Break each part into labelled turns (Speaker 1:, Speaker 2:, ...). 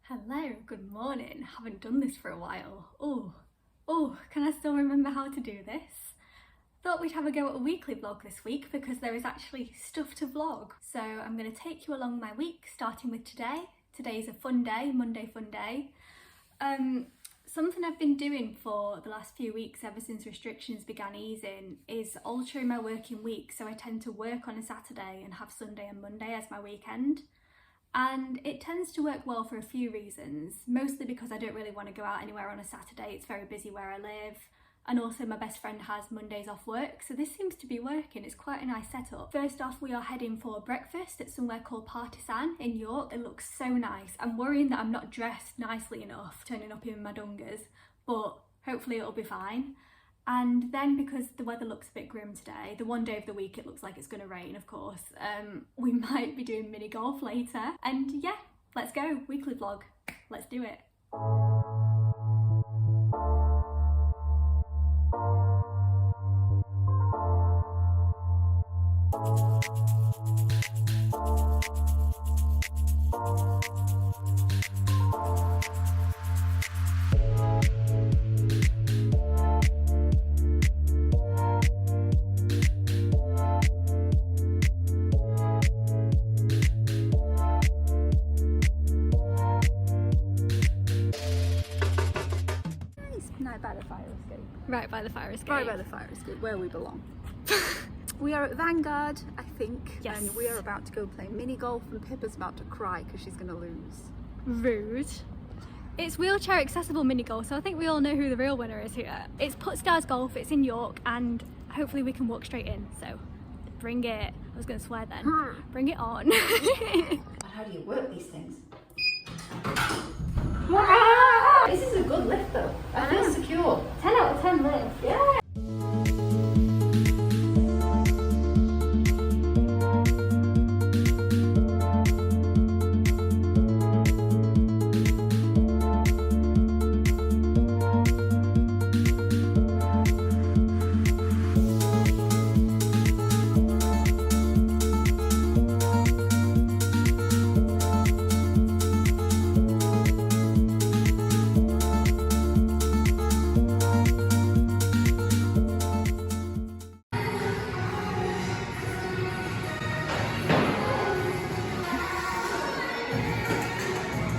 Speaker 1: Hello, good morning. Haven't done this for a while. Oh, can I still remember how to do this? Thought we'd have a go at a weekly vlog this week because there is actually stuff to vlog. So I'm going to take you along my week, starting with today. Today's a fun day, Monday fun day. Something I've been doing for the last few weeks ever since restrictions began easing is altering my working week, so I tend to work on a Saturday and have Sunday and Monday as my weekend. And it tends to work well for a few reasons, mostly because I don't really want to go out anywhere on a Saturday, it's very busy where I live, and also my best friend has Mondays off work, so this seems to be working. It's quite a nice setup. First off, we are heading for breakfast at somewhere called Partisan in York. It looks so nice. I'm worrying that I'm not dressed nicely enough, turning up in my dungas, but hopefully it'll be fine. And then, because the weather looks a bit grim today, the one day of the week it looks like it's going to rain, of course, we might be doing mini golf later. And yeah, let's go, weekly vlog, let's do it. Right by the fire escape.
Speaker 2: Right by the fire escape, where we belong. We are at Vanguard, I think,
Speaker 1: yes.
Speaker 2: And we are about to go play mini golf, and Pippa's about to cry because she's going to lose.
Speaker 1: Rude. It's wheelchair accessible mini golf, so I think we all know who the real winner is here. It's Putstars Golf, it's in York, and hopefully we can walk straight in, so bring it. I was going to swear then. Bring it on.
Speaker 2: How do you work these things? This is a good lift though. I feel secure.
Speaker 1: 10 out of 10 lift.
Speaker 2: Yeah.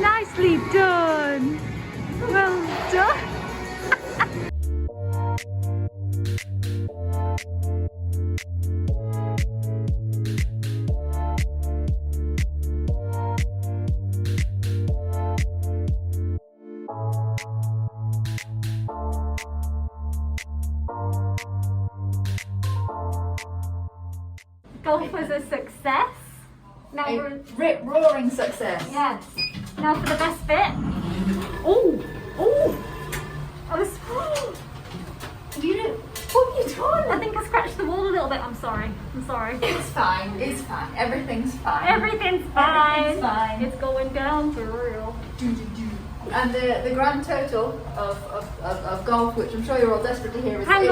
Speaker 1: Nicely done! Well done! Golf was a success. Now
Speaker 2: A rip-roaring success.
Speaker 1: Yes. Now for the best bit.
Speaker 2: Oh!
Speaker 1: I was.
Speaker 2: What have you done?
Speaker 1: I think I scratched the wall a little bit. I'm sorry.
Speaker 2: It's fine. Everything's fine.
Speaker 1: Everything's fine.
Speaker 2: Everything's fine.
Speaker 1: It's going down for real.
Speaker 2: And the grand total of golf, which I'm sure you're all desperate to hear, is
Speaker 1: Hang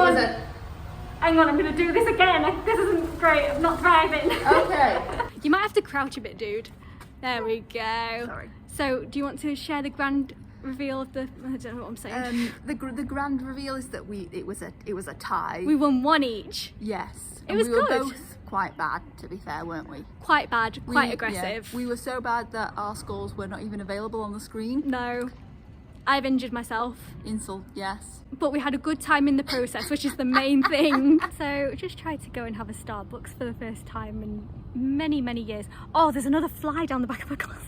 Speaker 1: on, I'm going to do this again. This isn't great. I'm not thriving.
Speaker 2: Okay.
Speaker 1: You might have to crouch a bit, dude. There we go.
Speaker 2: Sorry.
Speaker 1: So, do you want to share the grand reveal of the? I don't know what I'm saying.
Speaker 2: The grand reveal is that it was a tie.
Speaker 1: We won one each.
Speaker 2: Yes.
Speaker 1: It was
Speaker 2: we were
Speaker 1: good.
Speaker 2: both quite bad, to be fair, weren't we?
Speaker 1: Quite bad. Quite aggressive.
Speaker 2: Yeah, we were so bad that our scores were not even available on the screen.
Speaker 1: No. I've injured myself.
Speaker 2: Insult, yes.
Speaker 1: But we had a good time in the process, which is the main thing. So just tried to go and have a Starbucks for the first time in many, many years. Oh, there's another fly down the back of my glasses.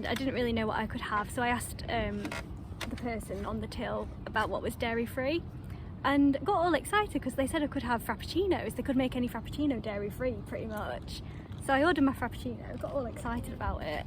Speaker 1: I didn't really know what I could have, so I asked the person on the till about what was dairy free and got all excited because they said I could have frappuccinos. They could make any frappuccino dairy free pretty much. So I ordered my frappuccino, got all excited about it.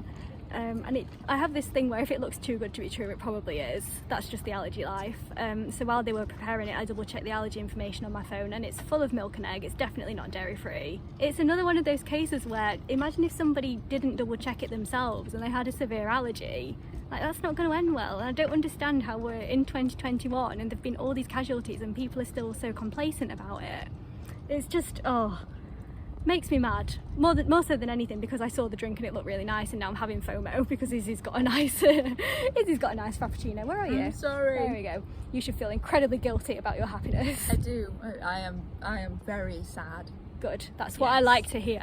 Speaker 1: And I have this thing where if it looks too good to be true, it probably is. That's just the Allergy life. So while they were preparing it, I double checked the allergy information on my phone, and it's full of milk and egg. It's definitely not dairy free. It's another one of those cases where, imagine if somebody didn't double check it themselves and they had a severe allergy. Like, that's not going to end well. And I don't understand how we're in 2021 and there've been all these casualties and people are still so complacent about it. It's just, oh. makes me mad, more so than anything, because I saw the drink and it looked really nice, and now I'm having FOMO because Izzy's got a nice frappuccino. Where are you?
Speaker 2: I'm sorry.
Speaker 1: There we go. You should feel incredibly guilty about your happiness.
Speaker 2: I do. I am very sad.
Speaker 1: Good, that's what I like to hear.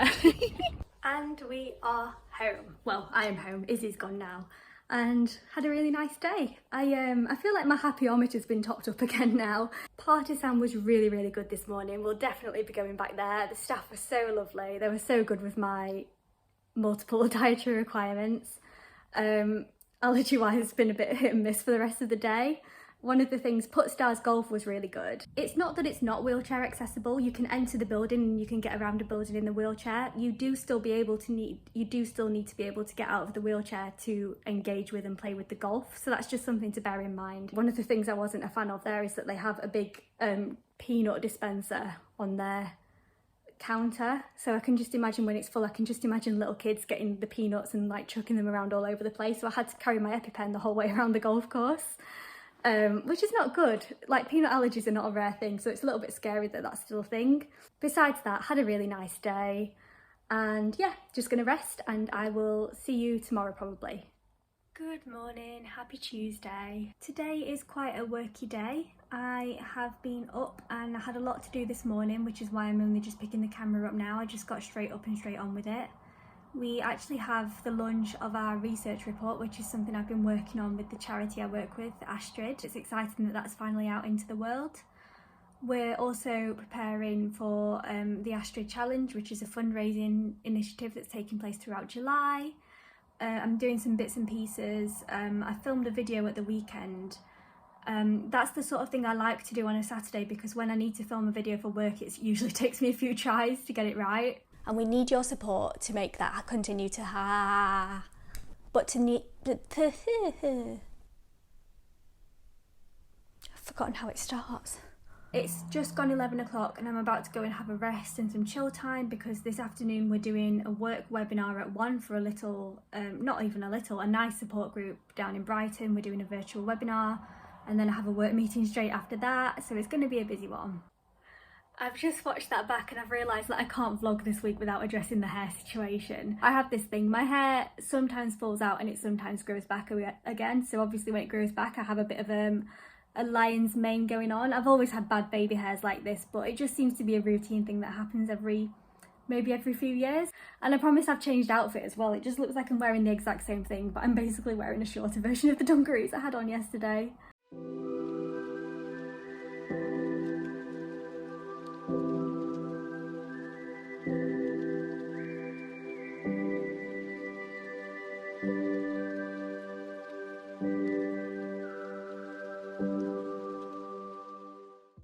Speaker 1: And we are home. Well, I am home. Izzy's gone now, and had a really nice day. I feel like my happy-ometer's been topped up again now. Partisan was really good this morning. We'll definitely be going back there. The staff were so lovely. They were so good with my multiple dietary requirements. Allergy-wise, it's been a bit hit and miss for the rest of the day. One of the things, Puttstars Golf was really good. It's not that it's not wheelchair accessible. You can enter the building and you can get around a building in the wheelchair. You do still need to be able to get out of the wheelchair to engage with and play with the golf. So that's just something to bear in mind. One of the things I wasn't a fan of there is that they have a big peanut dispenser on their counter. So I can just imagine when it's full, I can just imagine little kids getting the peanuts and like chucking them around all over the place. So I had to carry my EpiPen the whole way around the golf course. Which is not good. Like, peanut allergies are not a rare thing, so it's a little bit scary that that's still a thing. Besides that, had a really nice day, and yeah, just gonna rest, and I will see you tomorrow probably. Good morning, happy Tuesday. Today is quite a worky day. I have been up and I had a lot to do this morning, which is why I'm only just picking the camera up now. I just got straight up and straight on with it. We actually have the launch of our research report, which is something I've been working on with the charity I work with, Astrid. It's exciting that that's finally out into the world. We're also preparing for the Astrid Challenge, which is a fundraising initiative that's taking place throughout July. I'm doing some bits and pieces. I filmed a video at the weekend. That's the sort of thing I like to do on a Saturday, because when I need to film a video for work, it usually takes me a few tries to get it right. And we need your support to make that continue to I've forgotten how it starts. It's just gone 11 o'clock and I'm about to go and have a rest and some chill time, because this afternoon we're doing a work webinar at 1 for a little, not even a little, a nice support group down in Brighton. We're doing a virtual webinar, and then I have a work meeting straight after that, so it's going to be a busy one. I've just watched that back and I've realised that I can't vlog this week without addressing the hair situation. I have this thing, my hair sometimes falls out and it sometimes grows back again, so obviously when it grows back I have a bit of a lion's mane going on. I've always had bad baby hairs like this, but it just seems to be a routine thing that happens maybe every few years. And I promise I've changed outfit as well. It just looks like I'm wearing the exact same thing, but I'm basically wearing a shorter version of the dungarees I had on yesterday.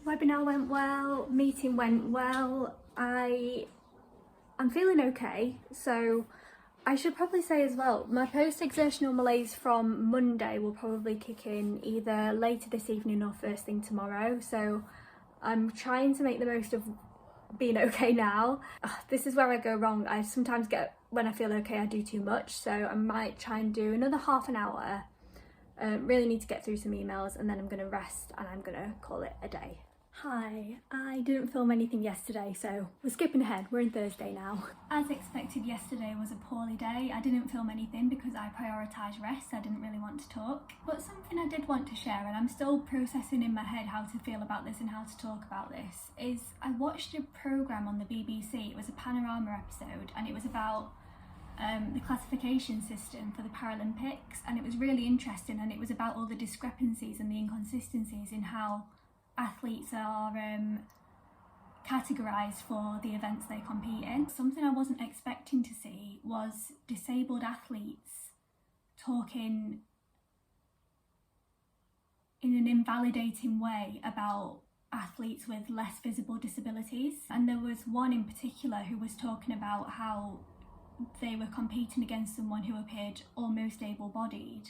Speaker 1: Webinar went well, meeting went well. I'm feeling okay, so I should probably say as well, my post-exertional malaise from Monday will probably kick in either later this evening or first thing tomorrow, so I'm trying to make the most of being okay now. This is where I go wrong. I sometimes when I feel okay, I do too much, so I might try and do another half an hour. Really need to get through some emails, and then I'm going to rest and I'm going to call it a day. Hi, I didn't film anything yesterday, so we're skipping ahead. We're in Thursday now. As expected, yesterday was a poorly day. I didn't film anything because I prioritised rest. I didn't really want to talk. But something I did want to share, and I'm still processing in my head how to feel about this and how to talk about this, is I watched a programme on the BBC. It was a Panorama episode, and it was about the classification system for the Paralympics, and it was really interesting, and it was about all the discrepancies and the inconsistencies in how athletes are categorised for the events they compete in. Something I wasn't expecting to see was disabled athletes talking in an invalidating way about athletes with less visible disabilities. And there was one in particular who was talking about how they were competing against someone who appeared almost able-bodied.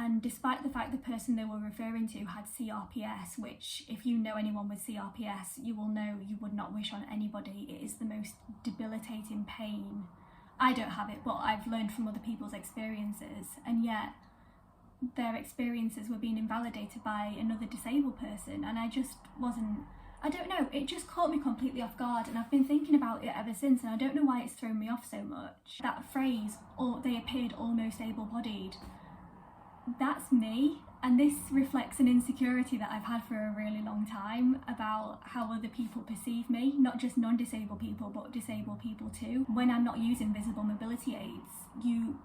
Speaker 1: And despite the fact the person they were referring to had CRPS, which if you know anyone with CRPS, you will know you would not wish on anybody. It is the most debilitating pain. I don't have it, but I've learned from other people's experiences, and yet their experiences were being invalidated by another disabled person, and I just wasn't I don't know, it just caught me completely off guard, and I've been thinking about it ever since, and I don't know why it's thrown me off so much. That phrase, or they appeared almost able-bodied, that's me, and this reflects an insecurity that I've had for a really long time about how other people perceive me, not just non-disabled people, but disabled people too. When I'm not using visible mobility aids, you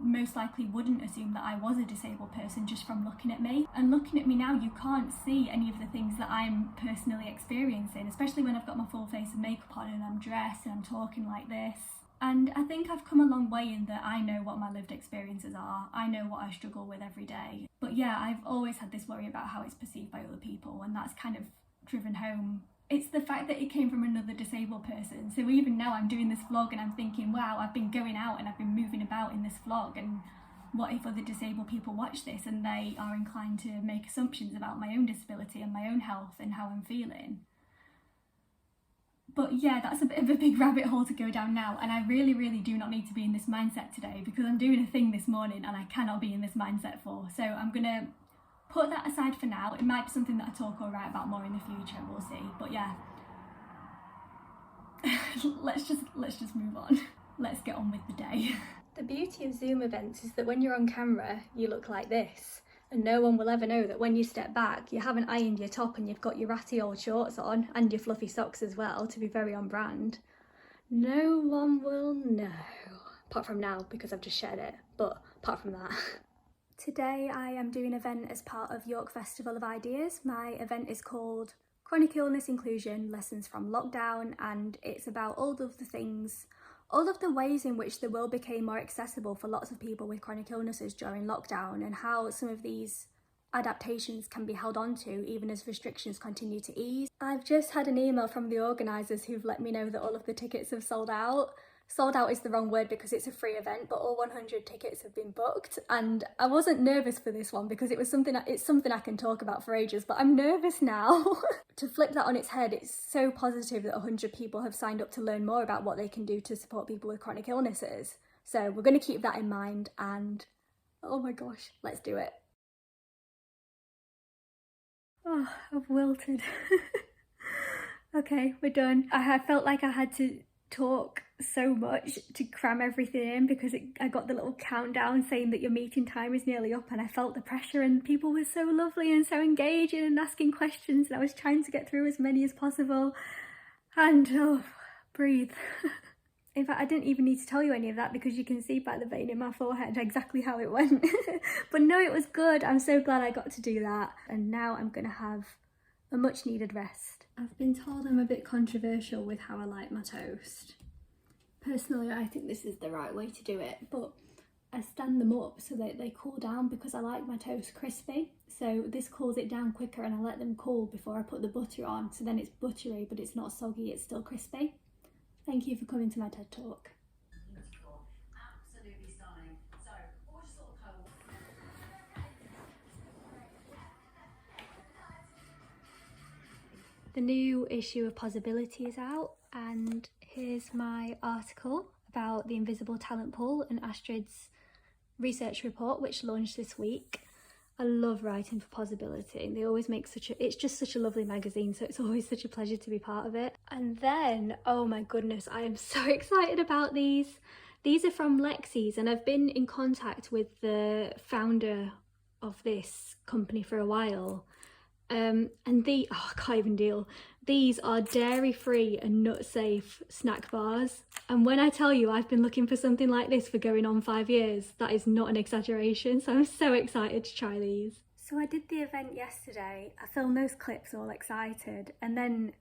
Speaker 1: most likely wouldn't assume that I was a disabled person just from looking at me. And looking at me now, you can't see any of the things that I'm personally experiencing, especially when I've got my full face of makeup on and I'm dressed and I'm talking like this. And I think I've come a long way in that I know what my lived experiences are. I know what I struggle with every day. But yeah, I've always had this worry about how it's perceived by other people, and that's kind of driven home. It's the fact that it came from another disabled person. So even now I'm doing this vlog and I'm thinking, wow, I've been going out and I've been moving about in this vlog, and what if other disabled people watch this and they are inclined to make assumptions about my own disability and my own health and how I'm feeling? But yeah, that's a bit of a big rabbit hole to go down now, and I really, really do not need to be in this mindset today because I'm doing a thing this morning and I cannot be in this mindset for. So I'm gonna put that aside for now. It might be something that I talk or write about more in the future, we'll see. But yeah, let's just move on. Let's get on with the day. The beauty of Zoom events is that when you're on camera, you look like this, and no one will ever know that when you step back, you haven't ironed your top and you've got your ratty old shorts on, and your fluffy socks as well, to be very on brand. No one will know. Apart from now, because I've just shared it, but apart from that. Today I am doing an event as part of York Festival of Ideas. My event is called Chronic Illness Inclusion, Lessons from Lockdown, and it's about all of the things, all of the ways in which the world became more accessible for lots of people with chronic illnesses during lockdown, and how some of these adaptations can be held on to even as restrictions continue to ease. I've just had an email from the organisers who've let me know that all of the tickets have sold out. Sold out is the wrong word because it's a free event, but all 100 tickets have been booked, and I wasn't nervous for this one because it's something I can talk about for ages, but I'm nervous now. To flip that on its head, it's so positive that 100 people have signed up to learn more about what they can do to support people with chronic illnesses. So we're going to keep that in mind, and oh my gosh, let's do it. Oh, I've wilted. Okay, we're done. I felt like I had to talk so much to cram everything in because I got the little countdown saying that your meeting time is nearly up, and I felt the pressure, and people were so lovely and so engaging and asking questions, and I was trying to get through as many as possible, and oh, breathe. In fact, I didn't even need to tell you any of that because you can see by the vein in my forehead exactly how it went. But no, it was good. I'm so glad I got to do that, and now I'm gonna have a much needed rest. I've been told I'm a bit controversial with how I like my toast. Personally, I think this is the right way to do it, but I stand them up so that they cool down because I like my toast crispy. So this cools it down quicker, and I let them cool before I put the butter on, so then it's buttery but it's not soggy, it's still crispy. Thank you for coming to my TED Talk.
Speaker 2: Beautiful, absolutely stunning. So, what was your sort of colour?
Speaker 1: The new issue of Possibility is out, and here's my article about the invisible talent pool and Astrid's research report, which launched this week. I love writing for Possibility. They always make it's just such a lovely magazine, so it's always such a pleasure to be part of it. And then, oh my goodness, I am so excited about these. These are from Lexi's, and I've been in contact with the founder of this company for a while. And I can't even deal. These are dairy-free and nut-safe snack bars. And when I tell you I've been looking for something like this for going on 5 years, that is not an exaggeration. So I'm so excited to try these. So I did the event yesterday. I filmed those clips all excited. And then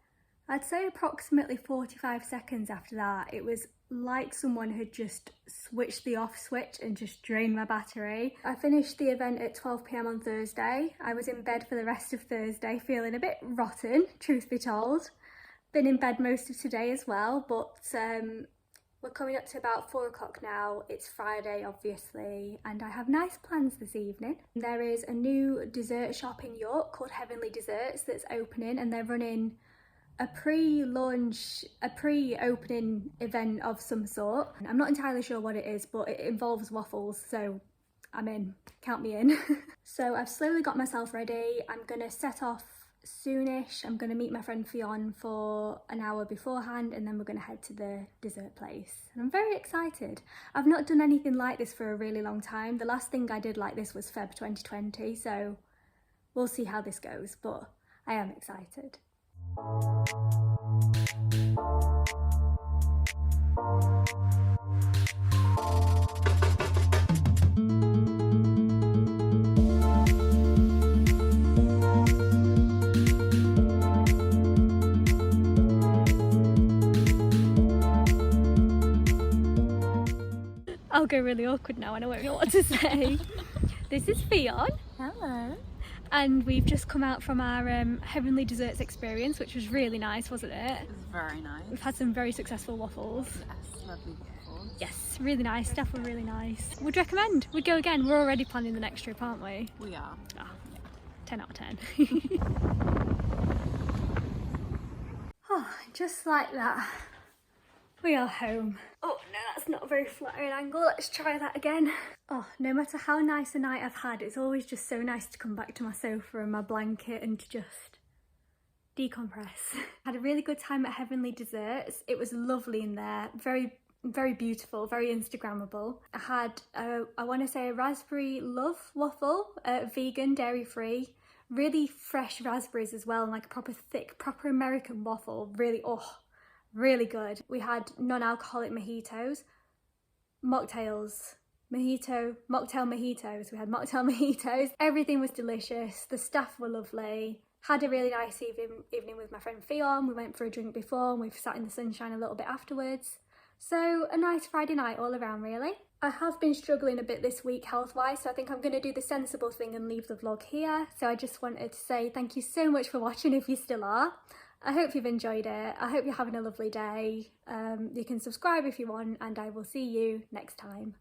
Speaker 1: I'd say approximately 45 seconds after that, it was like someone had just switched the off switch and just drained my battery. I finished the event at 12 p.m. on Thursday. I was in bed for the rest of Thursday feeling a bit rotten, truth be told. Been in bed most of today as well, but we're coming up to about 4 o'clock now. It's Friday, obviously, and I have nice plans this evening. There is a new dessert shop in York called Heavenly Desserts that's opening, and they're running a pre-opening event of some sort. I'm not entirely sure what it is, but it involves waffles, so I'm in. Count me in. So I've slowly got myself ready. I'm gonna set off soonish. I'm going to meet my friend Fionn for an hour beforehand, and then we're going to head to the dessert place. And I'm very excited. I've not done anything like this for a really long time. The last thing I did like this was Feb 2020, so we'll see how this goes, but I am excited. I'll go really awkward now and I won't know what to say. This is Fionn.
Speaker 3: Hello.
Speaker 1: And we've just come out from our Heavenly Desserts experience, which was really nice, wasn't it?
Speaker 3: It was very nice.
Speaker 1: We've had some very successful waffles.
Speaker 3: Yes, lovely waffles.
Speaker 1: Yes, really nice. Staff were really nice. Would recommend. We'd go again. We're already planning the next trip, aren't we?
Speaker 3: We are.
Speaker 1: Oh, 10 out of 10. Oh, just like that. We are home. Oh no, that's not a very flattering angle. Let's try that again. Oh, no matter how nice a night I've had, it's always just so nice to come back to my sofa and my blanket and to just decompress. Had a really good time at Heavenly Desserts. It was lovely in there. Very beautiful, very Instagrammable. I had, I want to say, a raspberry love waffle, vegan, dairy free. Really fresh raspberries as well, and like a proper thick, proper American waffle. Really good. We had non-alcoholic mojitos, mocktails, mocktail mojitos. We had mocktail mojitos. Everything was delicious. The staff were lovely. Had a really nice evening with my friend Fionn. We went for a drink before and we've sat in the sunshine a little bit afterwards. So a nice Friday night all around, really. I have been struggling a bit this week health-wise, so I think I'm going to do the sensible thing and leave the vlog here. So I just wanted to say thank you so much for watching if you still are. I hope you've enjoyed it. I hope you're having a lovely day. You can subscribe if you want, and I will see you next time.